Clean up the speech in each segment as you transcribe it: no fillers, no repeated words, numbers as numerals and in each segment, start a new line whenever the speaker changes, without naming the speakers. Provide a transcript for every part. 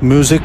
music.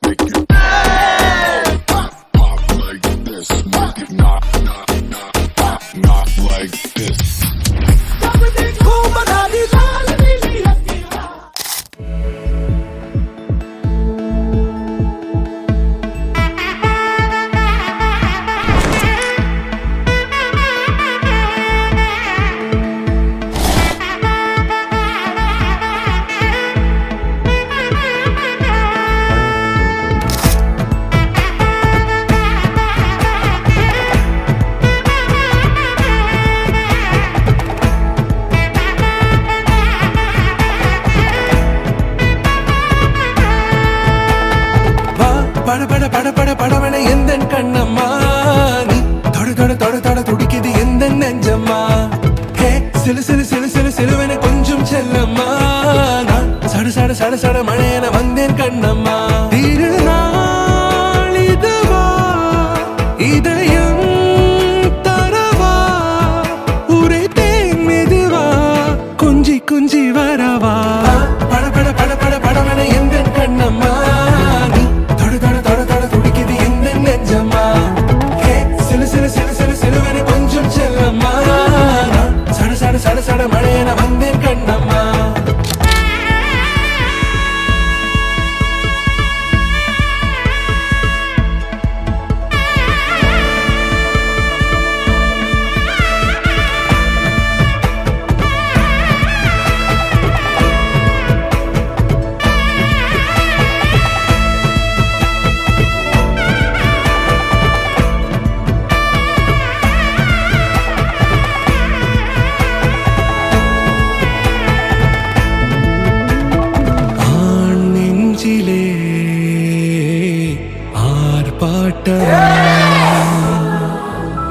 Make it pop, pop like this. Make it knock, knock, knock, pop, knock like this.
பட பட பட பட படவன எந்த கண்ணம்மா நீ தொட தொட தொட தொட துடிக்குது எந்த நெஞ்சம்மா ஹே சிலு சிலு சிலு சிலு சிலுவன கொஞ்சம் செல்லம்மா நான் சட சட சட சட மழையன வந்தேன் கண்ணம்மா திருநாள் இதுவா இதயம் தரவா உரைத்தேன் மெதுவா கொஞ்சி கொஞ்சி வரவா பட பட பட பட படவன எந்த கண்ணம்மா சட சட மழையன வந்தேன் கண்ணம்மா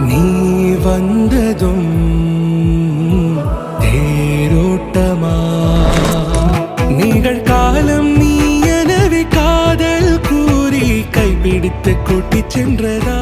நீ வந்ததும் தேரோட்டமா நிகழ்காலம் நீ எனவே காதல் கூறி கைப்பிடித்து கூட்டிச் சென்றதா